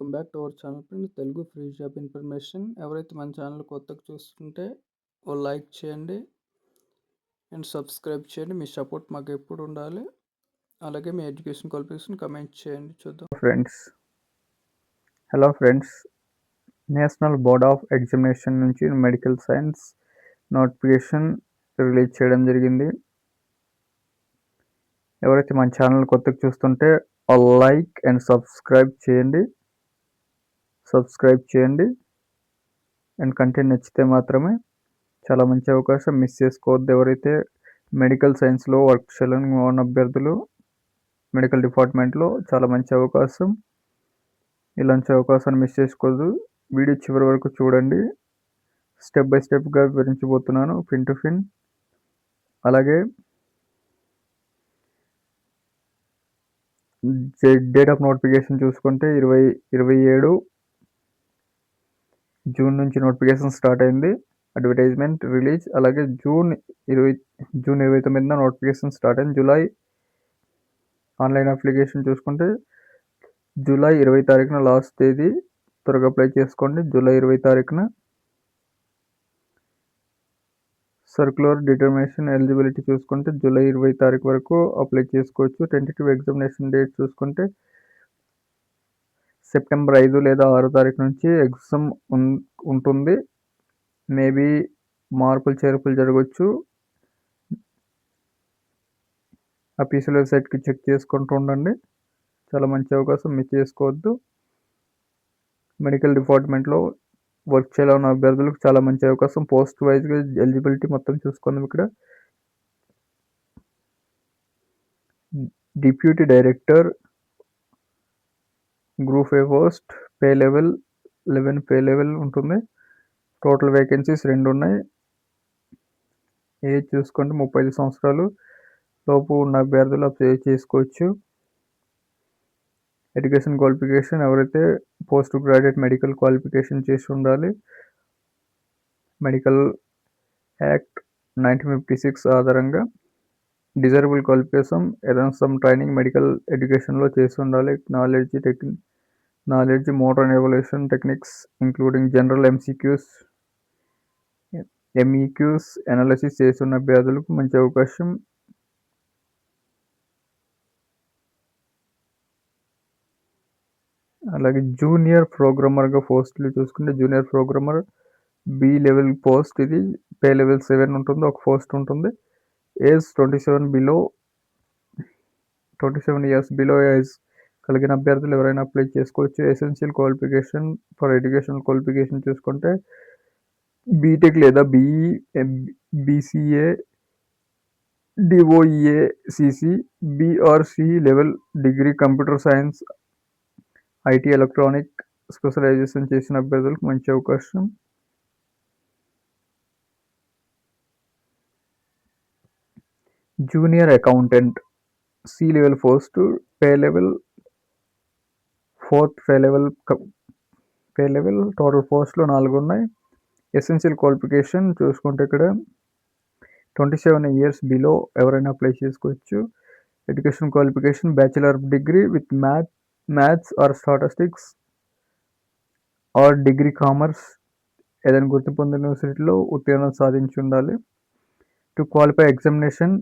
Welcome back to our channel friends. Telugu free job information. ఎవరైతే మన channel కొత్తగా చూస్తుంటే ఓ లైక్ చేయండి అండ్ సబ్స్క్రైబ్ చేయండి. మీ సపోర్ట్ మాకు ఎప్పుడు ఉండాలి. అలాగే మీ ఎడ్యుకేషన్ క్వాలిఫికేషన్ కమెంట్ చేయండి. చూద్దాం friends. Hello friends. National board of examination నుంచి మెడికల్ సైన్స్ నోటిఫికేషన్ రిలీజ్ చేయడం జరిగింది. ఎవరైతే మన ఛానల్ కొత్తగా చూస్తుంటే లైక్ అండ్ సబ్స్క్రైబ్ చేయండి అండ్ కంటెంట్ నచ్చితే మాత్రమే. చాలా మంచి అవకాశం, మిస్ చేసుకోవద్దు. ఎవరైతే మెడికల్ సైన్స్లో వర్క్ చేయాలని ఉన్న అభ్యర్థులు మెడికల్ డిపార్ట్మెంట్లో చాలా మంచి అవకాశం. ఇలాంటి అవకాశాన్ని మిస్ చేసుకోవద్దు. వీడియో చివరి వరకు చూడండి. స్టెప్ బై స్టెప్గా వివరించబోతున్నాను, పిన్ టు పిన్. అలాగే డేట్ ఆఫ్ నోటిఫికేషన్ చూసుకుంటే 27 జూన్ నుంచి నోటిఫికేషన్ స్టార్ట్ అయింది. Advertisement release. అలాగే జూన్ 29న నోటిఫికేషన్ స్టార్ట్ అయింది. జూలై ఆన్లైన్ అప్లికేషన్ చూసుకుంటే జూలై 20 తారీఖున లాస్ట్ తేదీ. త్వరగా అప్లై చేసుకోండి. జూలై 20 తారీఖున సర్క్యులర్ డిటర్మినేషన్ ఎలిజిబిలిటీ చూసుకుంటే జూలై 20 తారీఖు వరకు అప్లై చేసుకోవచ్చు. టెంటేటివ్ ఎగ్జామినేషన్ డేట్ చూసుకుంటే సెప్టెంబర్ 5 లేదా 6 తారీఖు నుంచి ఎగ్జామ్ ఉంటుంది. మేబీ మార్పులు చేర్పులు జరగవచ్చు. అఫీషియల్ వెబ్సైట్కి చెక్ చేసుకుంటూ ఉండండి. చాలా మంచి అవకాశం, మిస్ చేసుకోవద్దు. మెడికల్ డిపార్ట్మెంట్లో వర్క్ చేయాలన్న అభ్యర్థులకు చాలా మంచి అవకాశం. పోస్ట్ వైజ్గా ఎలిజిబిలిటీ మొత్తం చూసుకుందాం. ఇక్కడ deputy director group A post, pay level 11 pay level ఉంటుంది. టోటల్ వేకెన్సీస్ 2 ఉన్నాయి. ఏజ్ చూసుకుంటే 35 సంవత్సరాలు లోపు ఉన్న అభ్యర్థులు అప్లై చేసుకోవచ్చు. ఎడ్యుకేషన్ క్వాలిఫికేషన్ ఎవరైతే పోస్ట్ గ్రాడ్యుయేట్ మెడికల్ క్వాలిఫికేషన్ చేసి ఉండాలి. మెడికల్ యాక్ట్ 1956 ఆధారంగా డిజైరబుల్ క్వాలిఫికేషన్ ఏదైనా సమ్ ట్రైనింగ్ మెడికల్ ఎడ్యుకేషన్లో చేసి ఉండాలి. Knowledge motor and evolution techniques including general MCQs MEQs analysis చేసి ఉన్న అభ్యర్థులకు మంచి అవకాశం. అలాగే జూనియర్ ప్రోగ్రామర్గా పోస్టులు చూసుకుంటే junior programmer B level post. ఇది పే లెవెల్ 7 ఉంటుంది. ఒక పోస్ట్ ఉంటుంది. ఏజ్ 27 ఇయర్స్ బిలో ఏజ్ కలిగిన అభ్యర్థులు ఎవరైనా అప్లై చేసుకోవచ్చు. Essential qualification for educational qualification చూసుకుంటే బీటెక్ లేదా BE, BCA, DOEA, CC, BRC level degree, computer science, IT, electronic specialization చేసిన అభ్యర్థులకు మంచి అవకాశం. Junior accountant C level post, pay level 4th pay level. Total పోస్టులు 4 ఉన్నాయి. ఎసెన్షియల్ క్వాలిఫికేషన్ చూసుకుంటే ఇక్కడ 27 ఇయర్స్ బిలో ఎవరైనా అప్లై చేసుకోవచ్చు. Education qualification bachelor degree with maths or statistics or degree commerce ఏదైనా గుర్తు పొందిన యూనివర్సిటీలో ఉత్తీర్ణత సాధించి ఉండాలి. టు క్వాలిఫై ఎగ్జామినేషన్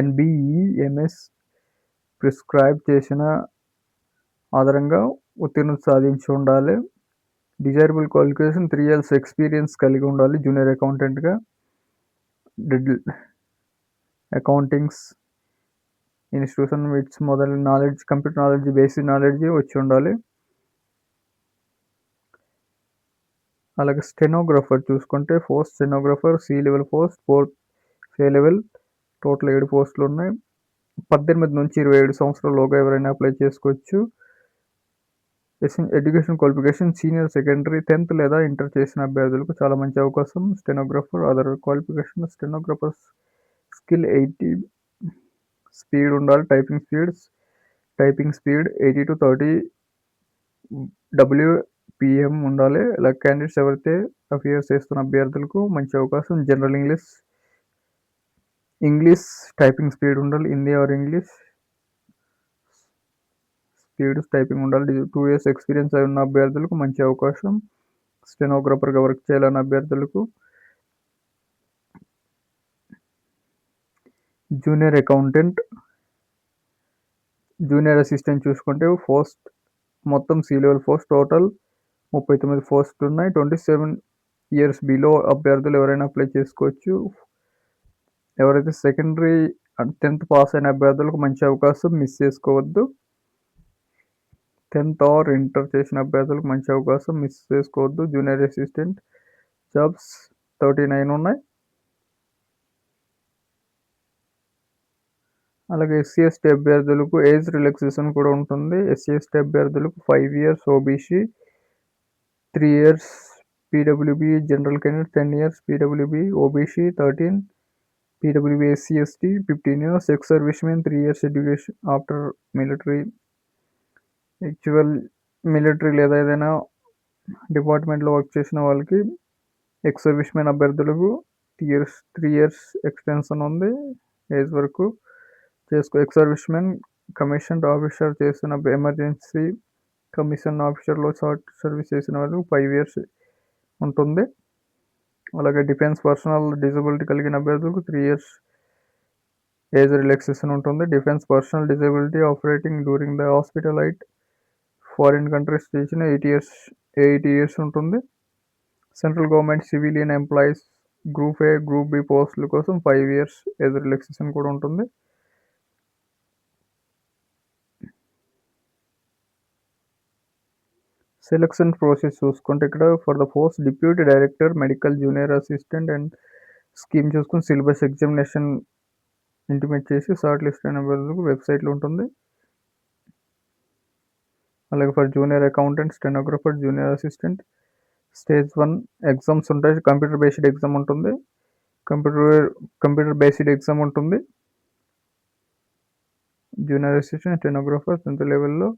ఎన్బిఈఎంఎస్ ప్రిస్క్రైబ్ చేసిన ఆధారంగా ఉత్తీర్ణత సాధించి ఉండాలి. డిజైరబుల్ క్వాలిఫికేషన్ 3 years ఎక్స్పీరియన్స్ కలిగి ఉండాలి జూనియర్ అకౌంటెంట్గా. అకౌంటింగ్స్ ఇన్స్టిట్యూషన్ విత్ మొదలైన knowledge, computer knowledge, basic knowledge వచ్చి ఉండాలి. అలాగే స్టెనోగ్రాఫర్ చూసుకుంటే post stenographer C level post, 4th pay level. Total 7 పోస్టులు ఉన్నాయి. 18 నుంచి 27 సంవత్సరాలలోగా ఎవరైనా అప్లై చేసుకోవచ్చు. Education qualification senior secondary 10th లేదా ఇంటర్ చేసిన అభ్యర్థులకు చాలా మంచి అవకాశం. Stenographer other qualification stenographer skill 80 speed ఉండాలి. టైపింగ్ స్పీడ్ 80 to 30 WPM ఉండాలి. ఇలా క్యాండిడేట్స్ ఎవరైతే అఫియర్స్ చేస్తున్న అభ్యర్థులకు మంచి అవకాశం. జనరల్ ఇంగ్లీష్ టైపింగ్ స్పీడ్ ఉండాలి. Hindi or English speed, typing ఉండాలి. 2 ఇయర్స్ ఎక్స్పీరియన్స్ అయి ఉన్న అభ్యర్థులకు మంచి అవకాశం. స్టెనోగ్రాఫర్గా వర్క్ చేయాలన్న అభ్యర్థులకు. జూనియర్ అకౌంటెంట్, జూనియర్ అసిస్టెంట్ చూసుకుంటే పోస్ట్ మొత్తం సి లెవెల్ పోస్ట్ టోటల్ 39 పోస్టులు ఉన్నాయి. 27 ఇయర్స్ బిలో అభ్యర్థులు ఎవరైనా అప్లై చేసుకోవచ్చు. ఎవరైతే సెకండరీ అండ్ 10th పాస్ అయిన అభ్యర్థులకు మంచి అవకాశం, మిస్ చేసుకోవద్దు. 10th ఆర్ ఇంటర్ చేసిన అభ్యర్థులకు మంచి అవకాశం, మిస్ చేసుకోవద్దు. జూనియర్ అసిస్టెంట్ జాబ్స్ 39 ఉన్నాయి. అలాగే ఎస్సీ ఎస్టీ అభ్యర్థులకు ఏజ్ రిలాక్సేషన్ కూడా ఉంటుంది. ఎస్సీ ఎస్టీ అభ్యర్థులకు 5 years OBC, 3 years PWB general candidate, 10 years PWB OBC, 13 PWB SC ST, 15 years ex servicemen, 3 years education after military. Actual military లేదా ఏదైనా డిపార్ట్మెంట్లో work చేసిన వాళ్ళకి ఎక్స్ సర్వీస్ మెన్ అభ్యర్థులకు 3 ఇయర్స్ ఎక్స్టెన్షన్ ఉంది ఏజ్ వరకు చేసుకో. Ex service men commission officer చేసిన ఎమర్జెన్సీ కమిషన్ ఆఫీసర్లో షార్ట్ సర్వీస్ చేసిన వాళ్ళకు 5 ఇయర్స్ ఉంటుంది. అలాగే డిఫెన్స్ పర్సనల్ డిజబిలిటీ కలిగిన అభ్యర్థులకు 3 ఇయర్స్ ఏజ్ రిలాక్సేషన్ ఉంటుంది. Defence personnel disability operating during the hostilities foreign countries చేసిన 8 ఇయర్స్ ఉంటుంది. Central government civilian employees group A, group B పోస్టుల కోసం 5 ఇయర్స్ ఏజ్ రిలాక్సేషన్ కూడా ఉంటుంది. సెలక్షన్ ప్రాసెస్ చూసుకుంటే ఇక్కడ for the post deputy director medical junior assistant and scheme చూసుకుని syllabus examination intimate చేసి షార్ట్ లిస్ట్ అయిన అభ్యర్థులకు వెబ్సైట్లో ఉంటుంది. అలాగే for junior accountant, stenographer, junior assistant stage 1 exams ఉంటాయి. కంప్యూటర్ బేస్డ్ ఎగ్జామ్ ఉంటుంది. కంప్యూటర్ బేస్డ్ ఎగ్జామ్ ఉంటుంది. జూనియర్ అసిస్టెంట్, స్టెనోగ్రాఫర్ 10th లెవెల్లో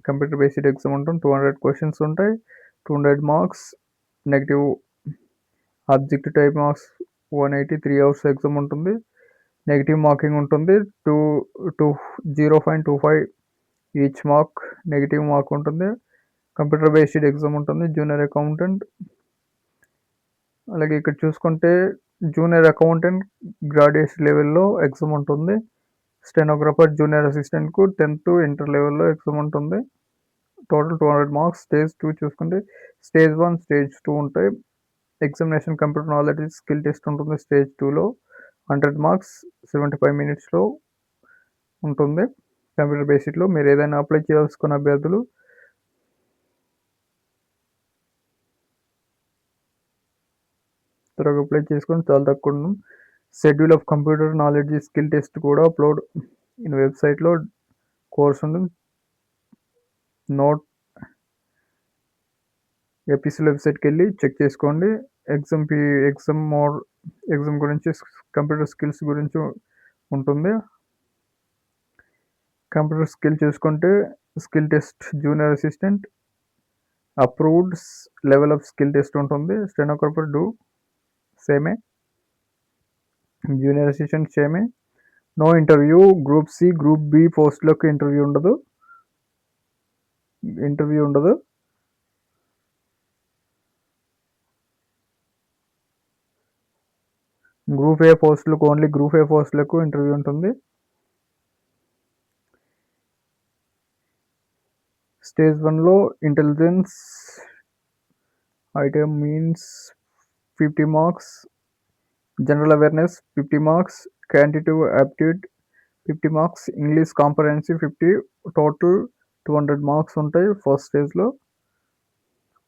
కంప్యూటర్ బేస్డ్ ఎగ్జామ్ ఉంటుంది. 200 క్వశ్చన్స్ ఉంటాయి. 200 marks. Negative objective type marks 180. 3 hours exam ఉంటుంది. నెగిటివ్ మార్కింగ్ ఉంటుంది. 0.25 each mark negative mark ఉంటుంది. Computer based exam ఉంటుంది. Junior accountant. అలాగే ఇక్కడ చూసుకుంటే జూనియర్ అకౌంటెంట్ గ్రాడ్యుయేషన్ లెవెల్లో ఎగ్జామ్ ఉంటుంది. స్టెనోగ్రాఫర్, జూనియర్ అసిస్టెంట్కు 10th ఇంటర్ లెవెల్లో ఎగ్జామ్ ఉంటుంది. Total 200 marks. స్టేజ్ 2 చూసుకుంటే స్టేజ్ 1, స్టేజ్ 2 ఉంటాయి. Examination computer knowledge skill test ఉంటుంది. స్టేజ్ 2లో 100 మార్క్స్ 75 minutesలో ఉంటుంది. కంప్యూటర్ బేసిక్లో మీరు ఏదైనా అప్లై చేయాల్సుకున్న అభ్యర్థులు త్వరగా అప్లై చేసుకొని చాలా తక్కువ. Schedule of computer knowledge skill test కూడా అప్లోడ్ ఇన్ వెబ్సైట్లో కోర్స్ ఉంటుంది. నోట్ ఏపీసీలో వెబ్సైట్కి వెళ్ళి చెక్ చేసుకోండి. ఎగ్జామ్ గురించి కంప్యూటర్ స్కిల్స్ గురించి ఉంటుంది. కంప్యూటర్ స్కిల్ చూసుకుంటే skill test junior assistant approved level of skill test ఉంటుంది. స్టెనోగ్రాఫర్ సేమే. జూనియర్ అసిస్టెంట్ సేమే. No interview. Group C, group B పోస్టులకు ఇంటర్వ్యూ ఉండదు. గ్రూప్ ఏ పోస్టులకు ఓన్లీ గ్రూప్ ఏ పోస్టులకు ఇంటర్వ్యూ ఉంటుంది. స్టేజ్ 1లో intelligence item means 50 marks, general awareness 50 marks, quantitative aptitude 50 marks, English comprehensive 50, total 200 marks ఉంటాయి first స్టేజ్లో.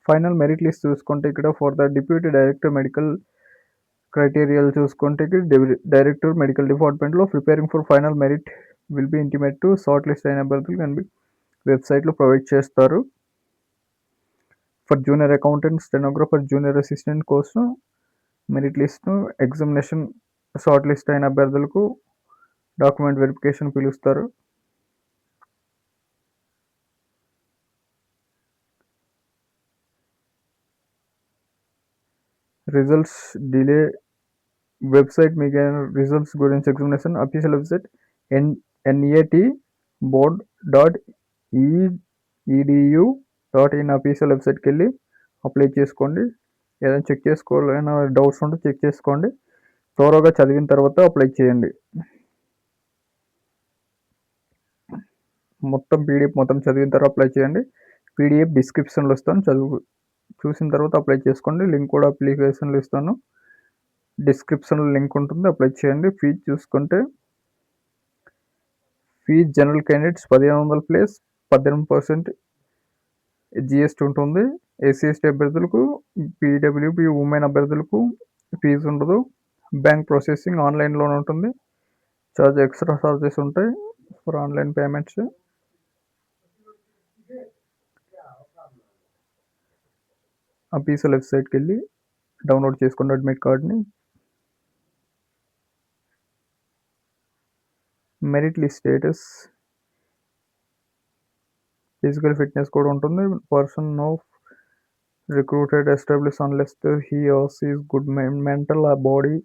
Final merit list చూసుకుంటే ఇక్కడ for the deputy director medical క్రైటీరియాలు చూసుకుంటే డైరెక్టర్ మెడికల్ డిపార్ట్మెంట్లో preparing for final merit will be intimate to short list అయిన అభ్యర్థులు వెబ్సైట్లో provide చేస్తారు. For junior accountant, stenographer, junior assistant కోసం మెరిట్ లిస్ట్ను ఎగ్జామినేషన్ షార్ట్ లిస్ట్ అయిన అభ్యర్థులకు డాక్యుమెంట్ వెరిఫికేషన్ పిలుస్తారు. రిజల్ట్స్ డిలే వెబ్సైట్ మీకు రిజల్ట్స్ గురించి examination official website NAT board.edu.in official వెబ్సైట్కి వెళ్ళి అప్లై చేసుకోండి. ఏదైనా చెక్ చేసుకోవాలైనా డౌట్స్ ఉంటే చెక్ చేసుకోండి. త్వరగా చదివిన తర్వాత అప్లై చేయండి. మొత్తం పీడిఎఫ్ మొత్తం చదివిన తర్వాత అప్లై చేయండి. పీడిఎఫ్ డిస్క్రిప్షన్లో ఇస్తాను, చూసిన తర్వాత అప్లై చేసుకోండి. లింక్ కూడా అప్లికేషన్లో ఇస్తాను, డిస్క్రిప్షన్లో లింక్ ఉంటుంది, అప్లై చేయండి. ఫీజు చూసుకుంటే fees general candidates 1500 plus 18% GST ఉంటుంది. ఎస్సీ ఎస్టీ అభ్యర్థులకు, పీడబ్ల్యూబీ ఉమెన్ అభ్యర్థులకు ఫీజు ఉండదు. బ్యాంక్ ప్రాసెసింగ్ ఆన్లైన్లోనే ఉంటుంది. ఎక్స్ట్రా ఛార్జెస్ ఉంటాయి ఫర్ ఆన్లైన్ పేమెంట్స్. అఫీషియల్ వెబ్సైట్కి వెళ్ళి డౌన్లోడ్ చేసుకోండి అడ్మిట్ కార్డ్ని. Merit list status, physical fitness కూడా ఉంటుంది. Person no recruited establish unless he or she is good mental body.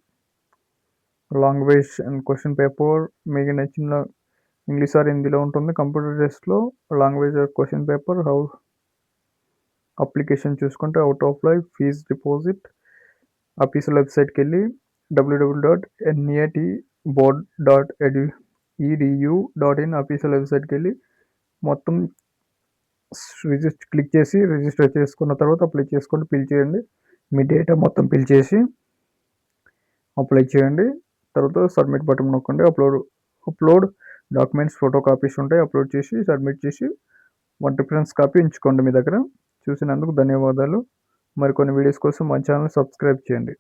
Language and question paper మీకు నచ్చిన ఇంగ్లీష్ ఆర్ హిందీలో ఉంటుంది. కంప్యూటర్ టెస్ట్లో language are question paper. Application చూసుకుంటే out of life fees deposit. Official వెబ్సైట్కి వెళ్ళి www.net.board.edu.in అఫీషియల్ వెబ్సైట్కి వెళ్ళి మొత్తం క్లిక్ చేసి రిజిస్టర్ చేసుకున్న తర్వాత అప్లై చేసుకోండి. ఫిల్ చేయండి. మీ డేటా మొత్తం ఫిల్ చేసి అప్లై చేయండి. తర్వాత సబ్మిట్ బటన్ నొక్కండి. అప్లోడ్ డాక్యుమెంట్స్, ఫోటో కాపీస్ ఉంటాయి, అప్లోడ్ చేసి సబ్మిట్ చేసి 1 రిఫరెన్స్ కాపీ ఉంచుకోండి మీ దగ్గర. చూసినందుకు ధన్యవాదాలు. మరికొన్ని వీడియోస్ కోసం మా ఛానల్ సబ్స్క్రైబ్ చేయండి.